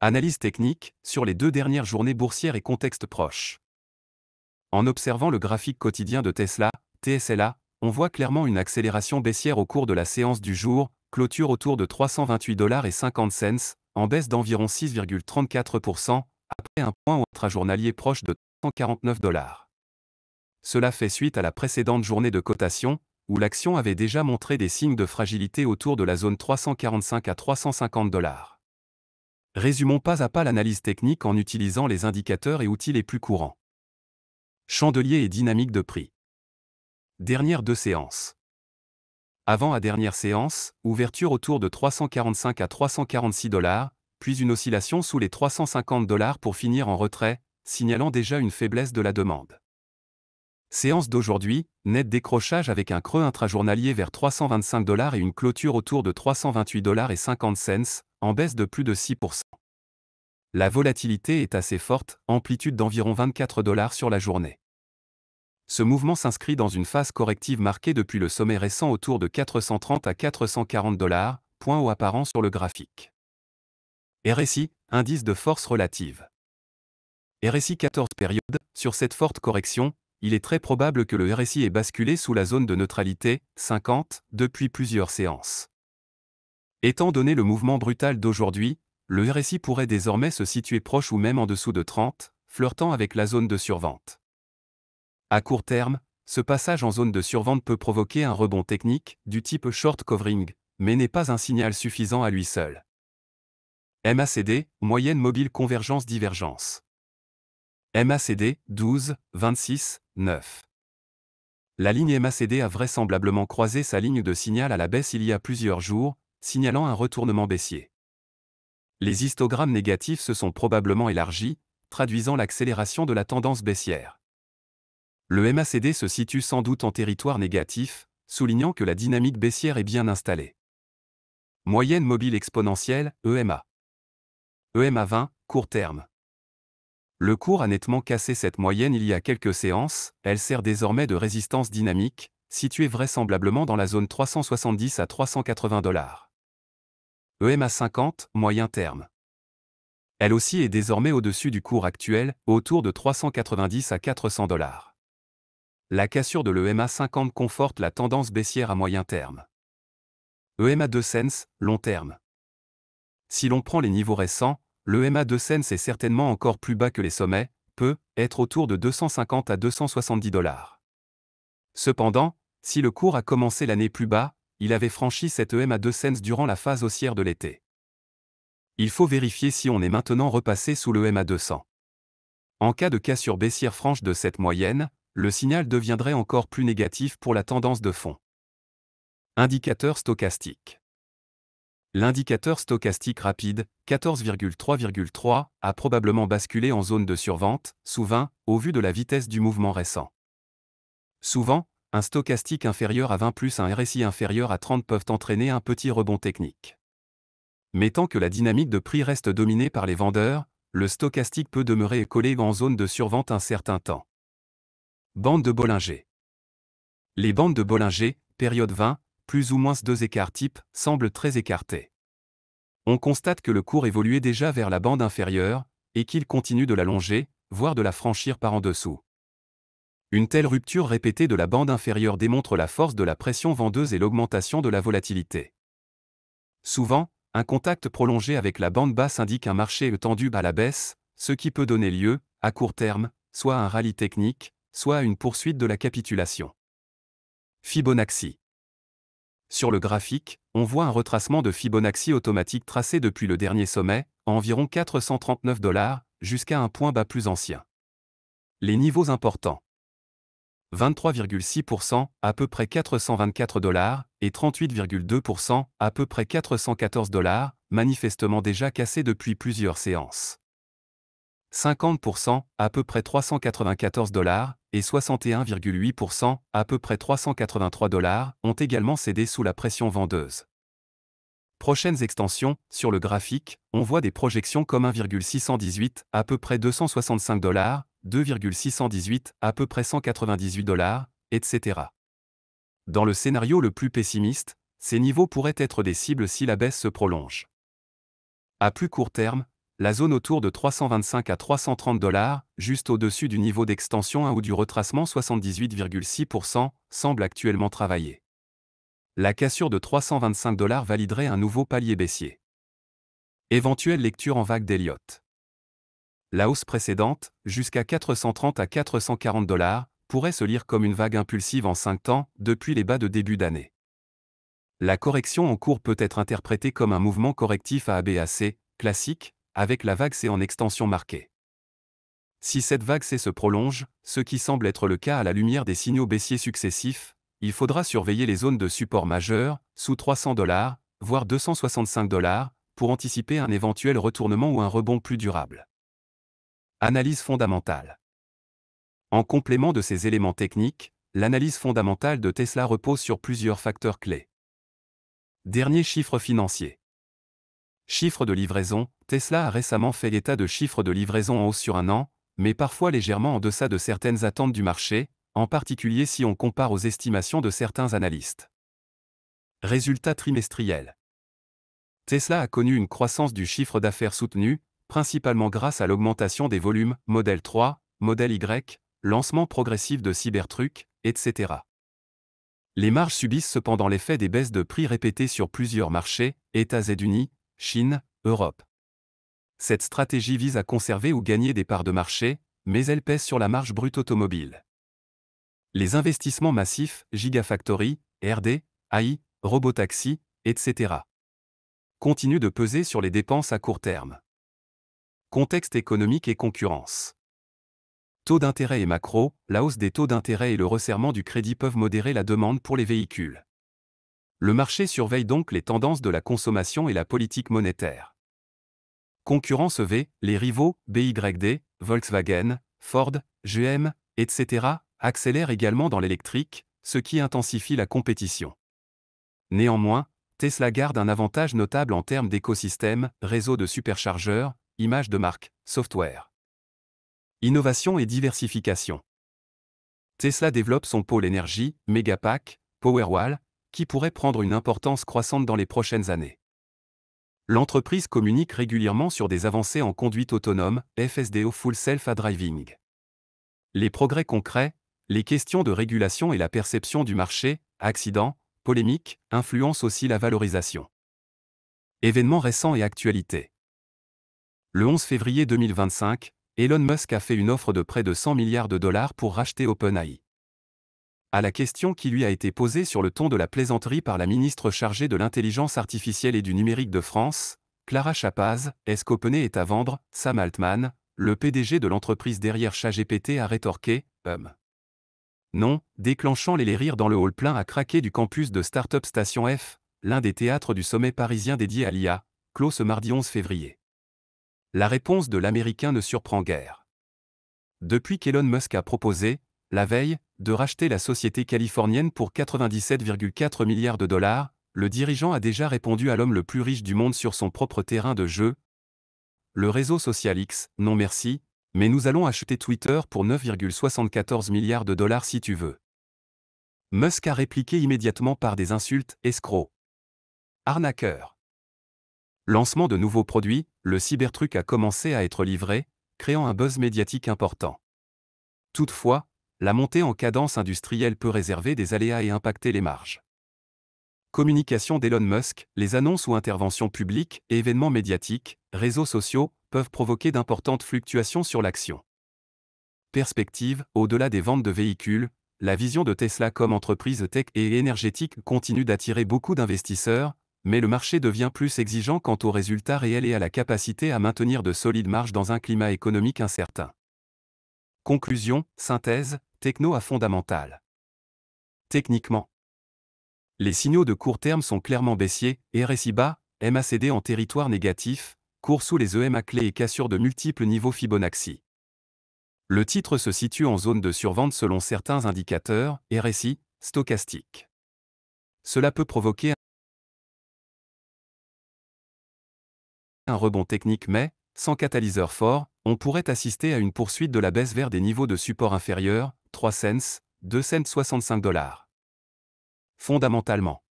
Analyse technique, sur les 2 dernières journées boursières et contexte proche. En observant le graphique quotidien de Tesla, TSLA, on voit clairement une accélération baissière au cours de la séance du jour, clôture autour de 328,50 $, en baisse d'environ 6,34%, après un point intrajournalier proche de 349 $. Cela fait suite à la précédente journée de cotation, où l'action avait déjà montré des signes de fragilité autour de la zone 345 à 350 $. Résumons pas à pas l'analyse technique en utilisant les indicateurs et outils les plus courants. Chandelier et dynamique de prix. Dernière 2 séances. Avant à dernière séance, ouverture autour de 345 à 346 $, puis une oscillation sous les 350 $ pour finir en retrait, signalant déjà une faiblesse de la demande. Séance d'aujourd'hui, net décrochage avec un creux intrajournalier vers 325 $ et une clôture autour de 328,50 $, en baisse de plus de 6%. La volatilité est assez forte, amplitude d'environ 24 $ sur la journée. Ce mouvement s'inscrit dans une phase corrective marquée depuis le sommet récent autour de 430 à 440 $, point haut apparent sur le graphique. RSI, indice de force relative. RSI 14 période, sur cette forte correction, il est très probable que le RSI ait basculé sous la zone de neutralité, 50, depuis plusieurs séances. Étant donné le mouvement brutal d'aujourd'hui, le RSI pourrait désormais se situer proche ou même en dessous de 30, flirtant avec la zone de survente. À court terme, ce passage en zone de survente peut provoquer un rebond technique, du type short covering, mais n'est pas un signal suffisant à lui seul. MACD, moyenne mobile convergence-divergence. MACD, 12, 26, 9. La ligne MACD a vraisemblablement croisé sa ligne de signal à la baisse il y a plusieurs jours, signalant un retournement baissier. Les histogrammes négatifs se sont probablement élargis, traduisant l'accélération de la tendance baissière. Le MACD se situe sans doute en territoire négatif, soulignant que la dynamique baissière est bien installée. Moyenne mobile exponentielle, EMA. EMA 20, court terme. Le cours a nettement cassé cette moyenne il y a quelques séances, elle sert désormais de résistance dynamique, située vraisemblablement dans la zone 370 à 380 $. EMA 50, moyen terme. Elle aussi est désormais au-dessus du cours actuel, autour de 390 à 400 $. La cassure de l'EMA 50 conforte la tendance baissière à moyen terme. EMA 2 cents, long terme. Si l'on prend les niveaux récents, l'EMA 2 cents est certainement encore plus bas que les sommets, peut être autour de 250 à 270 $. Cependant, si le cours a commencé l'année plus bas, il avait franchi cette EMA 2 cents durant la phase haussière de l'été. Il faut vérifier si on est maintenant repassé sous l'EMA 200. En cas de cassure baissière franche de cette moyenne, le signal deviendrait encore plus négatif pour la tendance de fond. Indicateur stochastique. L'indicateur stochastique rapide, 14,3,3, a probablement basculé en zone de survente, sous 20, au vu de la vitesse du mouvement récent. Souvent, un stochastique inférieur à 20 plus un RSI inférieur à 30 peuvent entraîner un petit rebond technique. Mais tant que la dynamique de prix reste dominée par les vendeurs, le stochastique peut demeurer collé en zone de survente un certain temps. Bande de Bollinger. Les bandes de Bollinger, période 20, plus ou moins 2 écarts type, semblent très écartées. On constate que le cours évoluait déjà vers la bande inférieure, et qu'il continue de la longer, voire de la franchir par en dessous. Une telle rupture répétée de la bande inférieure démontre la force de la pression vendeuse et l'augmentation de la volatilité. Souvent, un contact prolongé avec la bande basse indique un marché tendu à la baisse, ce qui peut donner lieu, à court terme, soit à un rallye technique, soit à une poursuite de la capitulation. Fibonacci. Sur le graphique, on voit un retracement de Fibonacci automatique tracé depuis le dernier sommet, à environ 439 $, jusqu'à un point bas plus ancien. Les niveaux importants. 23,6%, à peu près 424 $, et 38,2%, à peu près 414 $, manifestement déjà cassés depuis plusieurs séances. 50%, à peu près 394 $, et 61,8%, à peu près 383 $, ont également cédé sous la pression vendeuse. Prochaines extensions, sur le graphique, on voit des projections comme 1,618, à peu près 265 $, 2,618, à peu près 198 $, etc. Dans le scénario le plus pessimiste, ces niveaux pourraient être des cibles si la baisse se prolonge. À plus court terme, la zone autour de 325 à 330 $, juste au-dessus du niveau d'extension 1 ou du retracement 78,6%, semble actuellement travailler. La cassure de 325 $ validerait un nouveau palier baissier. Éventuelle lecture en vague d'Elliott. La hausse précédente, jusqu'à 430 à 440 $, pourrait se lire comme une vague impulsive en 5 temps, depuis les bas de début d'année. La correction en cours peut être interprétée comme un mouvement correctif à AB/AC, classique, avec la vague C en extension marquée. Si cette vague C se prolonge, ce qui semble être le cas à la lumière des signaux baissiers successifs, il faudra surveiller les zones de support majeures, sous 300 $, voire 265 $, pour anticiper un éventuel retournement ou un rebond plus durable. Analyse fondamentale. En complément de ces éléments techniques, l'analyse fondamentale de Tesla repose sur plusieurs facteurs clés. Dernier chiffre financier. Chiffre de livraison, Tesla a récemment fait état de chiffres de livraison en hausse sur un an, mais parfois légèrement en deçà de certaines attentes du marché, en particulier si on compare aux estimations de certains analystes. Résultats trimestriels. Tesla a connu une croissance du chiffre d'affaires soutenue, principalement grâce à l'augmentation des volumes, Model 3, Model Y, lancement progressif de Cybertruck, etc. Les marges subissent cependant l'effet des baisses de prix répétées sur plusieurs marchés, États-Unis, Chine, Europe. Cette stratégie vise à conserver ou gagner des parts de marché, mais elle pèse sur la marge brute automobile. Les investissements massifs, Gigafactory, RD, AI, Robotaxi, etc. continuent de peser sur les dépenses à court terme. Contexte économique et concurrence. Taux d'intérêt et macro, la hausse des taux d'intérêt et le resserrement du crédit peuvent modérer la demande pour les véhicules. Le marché surveille donc les tendances de la consommation et la politique monétaire. Concurrence EV, les rivaux, BYD, Volkswagen, Ford, GM, etc., accélèrent également dans l'électrique, ce qui intensifie la compétition. Néanmoins, Tesla garde un avantage notable en termes d'écosystème, réseau de superchargeurs, image de marque, software. Innovation et diversification. Tesla développe son pôle énergie, Megapack, Powerwall, qui pourrait prendre une importance croissante dans les prochaines années. L'entreprise communique régulièrement sur des avancées en conduite autonome, FSDO Full Self-Driving. Les progrès concrets, les questions de régulation et la perception du marché, accidents, polémiques, influencent aussi la valorisation. Événements récents et actualités. Le 11 février 2025, Elon Musk a fait une offre de près de 100 milliards de dollars pour racheter OpenAI. À la question qui lui a été posée sur le ton de la plaisanterie par la ministre chargée de l'intelligence artificielle et du numérique de France, Clara Chapaz, est-ce qu'OpenAI est à vendre? Sam Altman, le PDG de l'entreprise derrière ChatGPT, a rétorqué, non, déclenchant les rires dans le hall plein à craquer du campus de Startup Station F, l'un des théâtres du sommet parisien dédié à l'IA, clos ce mardi 11 février. La réponse de l'Américain ne surprend guère. Depuis qu'Elon Musk a proposé, la veille, de racheter la société californienne pour 97,4 milliards de dollars, le dirigeant a déjà répondu à l'homme le plus riche du monde sur son propre terrain de jeu. Le réseau social X, non merci, mais nous allons acheter Twitter pour 9,74 milliards de dollars si tu veux. Musk a répliqué immédiatement par des insultes, escrocs. Arnaqueur. Lancement de nouveaux produits, le Cybertruck a commencé à être livré, créant un buzz médiatique important. Toutefois, la montée en cadence industrielle peut réserver des aléas et impacter les marges. Communication d'Elon Musk, les annonces ou interventions publiques, événements médiatiques, réseaux sociaux, peuvent provoquer d'importantes fluctuations sur l'action. Perspective, au-delà des ventes de véhicules, la vision de Tesla comme entreprise tech et énergétique continue d'attirer beaucoup d'investisseurs, mais le marché devient plus exigeant quant aux résultats réels et à la capacité à maintenir de solides marges dans un climat économique incertain. Conclusion, synthèse, techno à fondamentale. Techniquement, les signaux de court terme sont clairement baissiers, RSI bas, MACD en territoire négatif, cours sous les EMA clés et cassure de multiples niveaux Fibonacci. Le titre se situe en zone de survente selon certains indicateurs, RSI, stochastique. Cela peut provoquer un rebond technique mais, sans catalyseur fort, on pourrait assister à une poursuite de la baisse vers des niveaux de support inférieurs, 3 cents, 2 cents 65 $. Fondamentalement,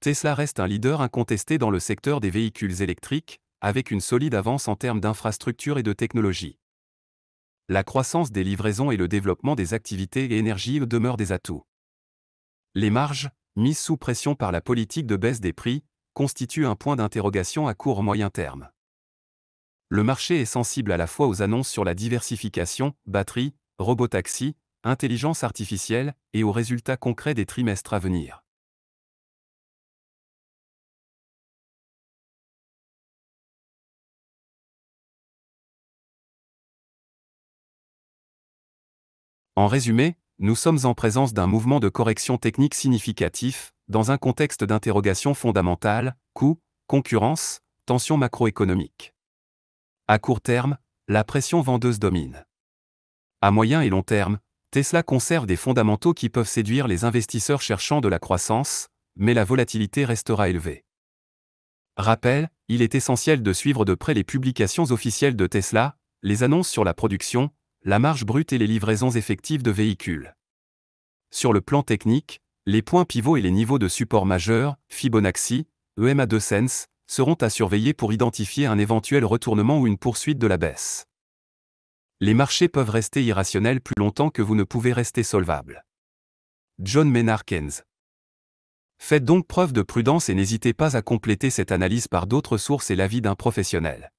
Tesla reste un leader incontesté dans le secteur des véhicules électriques, avec une solide avance en termes d'infrastructure et de technologie. La croissance des livraisons et le développement des activités et énergie demeurent des atouts. Les marges, mises sous pression par la politique de baisse des prix, constituent un point d'interrogation à court et moyen terme. Le marché est sensible à la fois aux annonces sur la diversification, batterie, robotaxi, intelligence artificielle, et aux résultats concrets des trimestres à venir. En résumé, nous sommes en présence d'un mouvement de correction technique significatif, dans un contexte d'interrogation fondamentale, coûts, concurrence, tensions macroéconomiques. À court terme, la pression vendeuse domine. À moyen et long terme, Tesla conserve des fondamentaux qui peuvent séduire les investisseurs cherchant de la croissance, mais la volatilité restera élevée. Rappel, il est essentiel de suivre de près les publications officielles de Tesla, les annonces sur la production, la marge brute et les livraisons effectives de véhicules. Sur le plan technique, les points pivots et les niveaux de support majeurs, Fibonacci, EMA2 Sense, seront à surveiller pour identifier un éventuel retournement ou une poursuite de la baisse. Les marchés peuvent rester irrationnels plus longtemps que vous ne pouvez rester solvable. John Maynard Keynes. Faites donc preuve de prudence et n'hésitez pas à compléter cette analyse par d'autres sources et l'avis d'un professionnel.